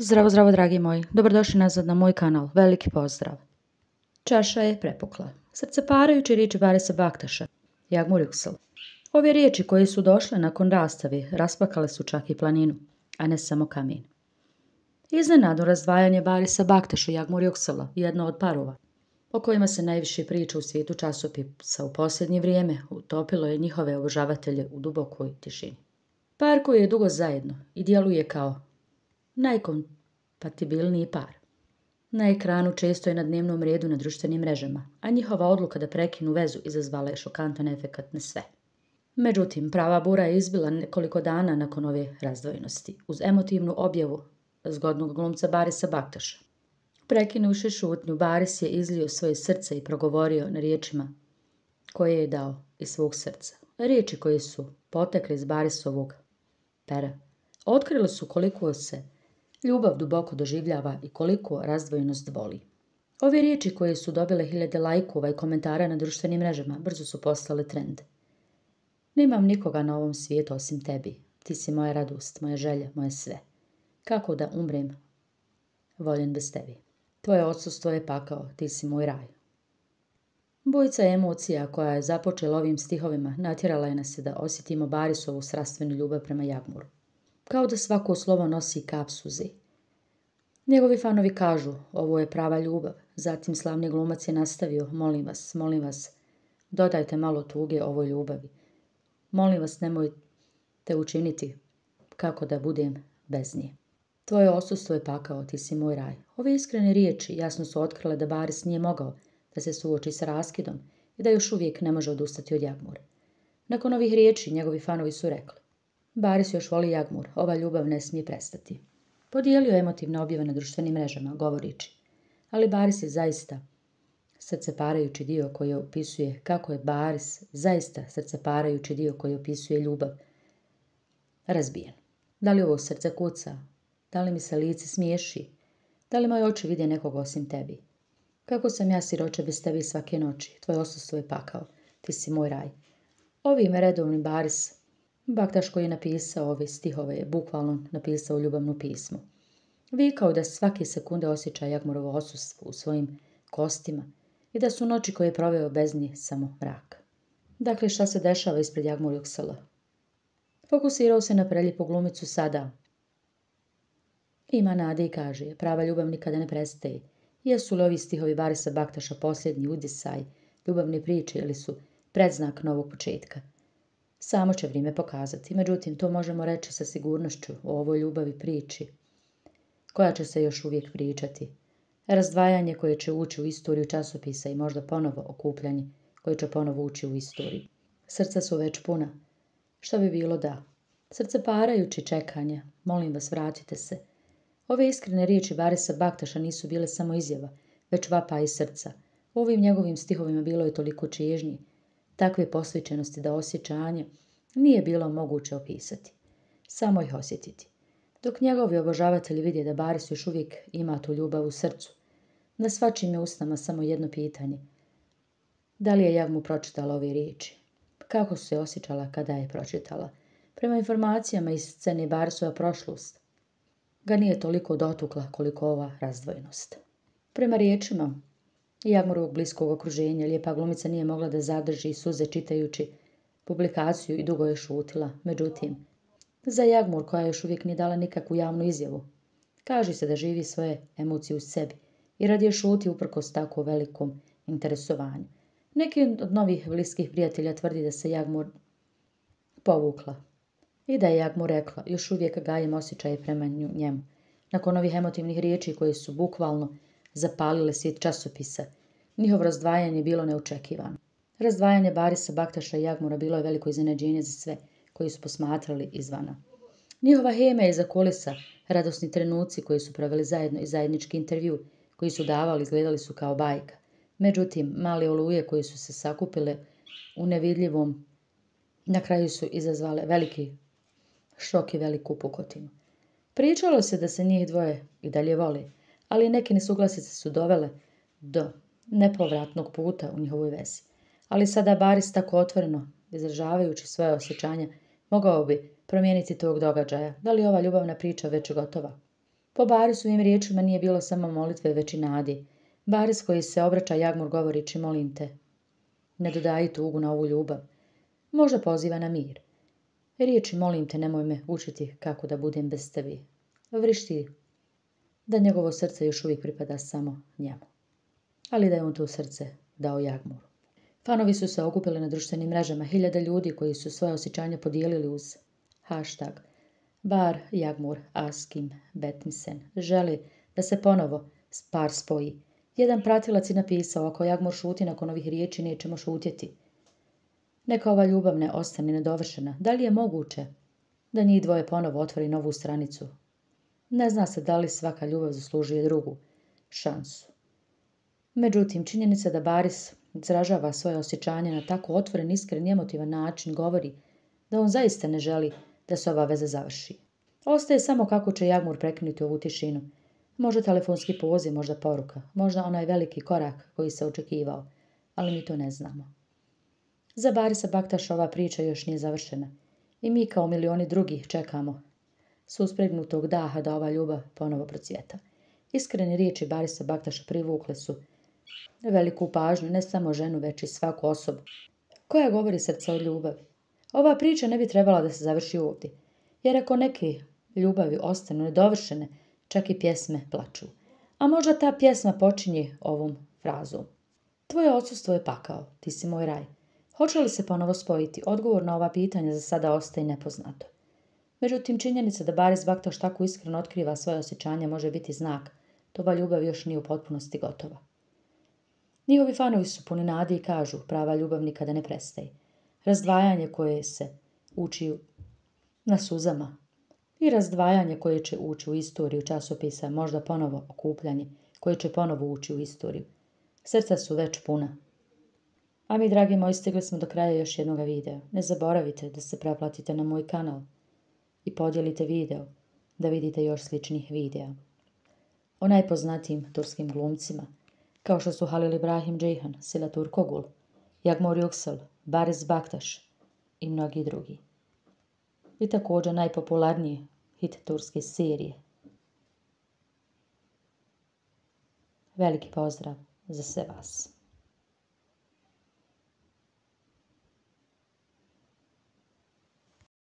Zdravo, zdravo, dragi moji. Dobrodošli nazad na moj kanal. Veliki pozdrav. Čaša je prepukla. Srce parajuće riječi Barisa Baktaša. Jagmur Yüksel. Ove riječi koje su došle nakon rastave rasplakale su čak i planinu, a ne samo kamen. Iznenadno razdvajanje Barisa Baktaša i Jagmur Yüksela, jedno od parova, o kojima se najviše priča u svijetu časopisa u posljednje vrijeme, utopilo je njihove obožavatelje u dubokoj tišini. Par koji je dugo zajedno i djeluje kao najkompatibilniji par. Na ekranu često je na dnevnom redu na društvenim mrežama, a njihova odluka da prekinu vezu izazvala je šokantan efekat na sve. Međutim, prava bura je izbila nekoliko dana nakon ove razdvojenosti, uz emotivnu objavu zgodnog glumca Barisa Baktaša. Prekinuši šutnju, Baris je izlio svoje srce i progovorio na riječima koje je dao iz svog srca. Riječi koje su potekle iz Barisovog pera. Otkrili su koliko se ljubav duboko doživljava i koliko razdvojenost boli. Ove riječi koje su dobile hiljade lajkova i komentara na društvenim mrežama brzo su postale trend. Nemam nikoga na ovom svijetu osim tebi. Ti si moja radost, moja želja, moje sve. Kako da umrem voljen bez tebi? Tvoje odsustvo je pakao, ti si moj raj. Bujica emocija koja je započela ovim stihovima natjerala je nas da osjetimo Barisovu strastvenu ljubav prema Jagmuru. Kao da svako slovo nosi kap suze. Njegovi fanovi kažu, ovo je prava ljubav. Zatim slavni glumac je nastavio, molim vas, dodajte malo tuge ovoj ljubavi. Molim vas, nemojte učiniti kako da budem bez nje. Tvoje odsustvo je pakao, ti si moj raj. Ove iskrene riječi jasno su otkrile da Baris nije mogao da se suoči sa raskidom i da još uvijek ne može odustati od Jagmura. Nakon ovih riječi njegovi fanovi su rekli, Baris još voli Jagmur, ova ljubav ne smije prestati. Podijelio je emotivne objave na društvenim mrežama, govorići, ali Baris je zaista srceparajući dio koji opisuje kako je Baris zaista srceparajući dio koji opisuje ljubav razbijen. Da li ovo srce kuca? Da li mi se lice smiješi? Da li moji oči vide nekog osim tebi? Kako sam ja siroče bez tebi svake noći? Tvoj odsustvo je pakao, ti si moj raj. Ovim redovnim Baris Baktaš koji je napisao ove stihove je bukvalno napisao ljubavno pismo. Vikao da svake sekunde osjeća Jagmurovo odsustvo u svojim kostima i da su noći koje je proveo bez nje samo mrak. Dakle, šta se dešava ispred Jagmur Yüksela? Fokusirao se na preljepu glumicu sada. Ima nade i kaže, prava ljubav nikada ne prestaje. Jesu li ovi stihovi Barisa Baktaša posljednji udisaj ljubavne priče ili su predznak novog početka? Samo će vrijeme pokazati, međutim to možemo reći sa sigurnošću o ovoj ljubavi priči, koja će se još uvijek pričati. Razdvajanje koje će ući u istoriju časopisa i možda ponovo okupljanje koje će ponovo ući u istoriju. Srca su već puna. Što bi bilo da? Srce parajući čekanja, molim vas vratite se. Ove iskrene riječi Barisa Baktaša nisu bile samo izjava, već vapaj iz srca. U ovim njegovim stihovima bilo je toliko čežnje, takve posvećenosti da osjećanje nije bilo moguće opisati. Samo ih osjetiti. Dok njegovi obožavatelji vide da Baris još uvijek ima tu ljubav u srcu, na svačim je usnama samo jedno pitanje. Da li je Jagmur pročitala ove riječi? Kako se osjećala kada je pročitala? Prema informacijama iz scene Barisova prošlost ga nije toliko dotukla koliko ova razdvojenost. Prema riječima Jagmurovog bliskog okruženja lijepa glumica nije mogla da zadrži suze čitajući publikaciju i dugo je šutila. Međutim, za Jagmur koja još uvijek nije dala nikakvu javnu izjavu, kaže se da živi svoje emocije u sebi i radije šuti uprkos tako velikom interesovanju. Neki od novih bliskih prijatelja tvrdi da se Jagmur povukla i da je Jagmur rekla, još uvijek gajem osjećaje prema njemu. Nakon ovih emotivnih riječi koje su bukvalno zapalile svijet časopisa, njihovo razdvajanje je bilo neočekivano. Razdvajanje Barisa Baktaša i Jagmura bilo je veliko iznenađenje za sve koji su posmatrali izvana. Njihova hema iza kulisa, radosni trenuci koji su proveli zajedno i zajednički intervju koji su davali izgledali su kao bajka. Međutim, male oluje koje su se sakupile u nevidljivom na kraju su izazvale veliki šok i veliku pukotinu. Pričalo se da se njih dvoje i dalje voli, ali neke nesuglasice su dovele do nepovratnog puta u njihovoj vezi. Ali sada Baris tako otvoreno, izražavajući svoje osjećanja, mogao bi promijeniti tog događaja. Da li ova ljubavna priča već gotova? Po Barisovim riječima nije bilo samo molitve, već i nadi. Baris koji se obraća Jagmur govorići molim te, ne dodaji tugu na ovu ljubav. Možda poziva na mir. Riječi molim te nemoj me učiti kako da budem bez tebi. Vrišti da njegovo srce još uvijek pripada samo njemu. Ali da je on to srce dao Jagmuru. Fanovi su se okupili na društvenim mrežama, hiljade ljudi koji su svoje osjećanja podijelili uz hashtag Bar Jagmur Askim Betmisen. Želi da se ponovo par spoji. Jedan pratilac je napisao, ako Jagmur šuti nakon ovih riječi, nećemo šutjeti. Neka ova ljubav ne ostane nedovršena. Da li je moguće da njih dvoje ponovo otvori novu stranicu? Ne zna se da li svaka ljubav zaslužuje drugu šansu. Međutim, činjenica da Baris izražava svoje osjećanje na tako otvoren, iskren i emotivan način govori da on zaista ne želi da se ova veza završi. Ostaje samo kako će Jagmur prekinuti ovu tišinu. Možda telefonski poziv, možda poruka, možda onaj veliki korak koji se očekivao, ali mi to ne znamo. Za Barisa Baktaša ova priča još nije završena i mi kao milioni drugih čekamo suspregnutog daha da ova ljubav ponovo procvjeta. Iskrene riječi Barisa Baktaša privukle su veliku pažnju, ne samo ženu, već i svaku osobu koja govori srca od ljubavi. Ova priča ne bi trebala da se završi ovdje, jer ako neke ljubavi ostanu nedovršene, čak i pjesme plaču. A možda ta pjesma počinje ovom frazom. Tvoje odsustvo je pakao, ti si moj raj. Hoće li se ponovo spojiti? Odgovor na ova pitanja za sada ostaje nepoznato. Međutim, činjenica da Baris Baktaš tako iskreno otkriva svoje osjećanje može biti znak. Tova ljubav još nije u potpunosti gotova. Njihovi fanovi su puni nade i kažu, prava ljubav nikada ne prestaje. Razdvajanje koje se uči na suzama i razdvajanje koje će ući u istoriju časopisa, možda ponovo okupljanje koje će ponovo ući u istoriju. Srca su već puna. A mi, dragi moji, stigli smo do kraja još jednog videa. Ne zaboravite da se pretplatite na moj kanal i podijelite video da vidite još sličnih videa o najpoznatijim turskim glumcima, kao što su Halil Ibrahim Ceyhan, Sila Turkogul, Jagmur Yüksel, Baris Baktaš i mnogi drugi. I također najpopularnije hit turske serije. Veliki pozdrav za sve vas.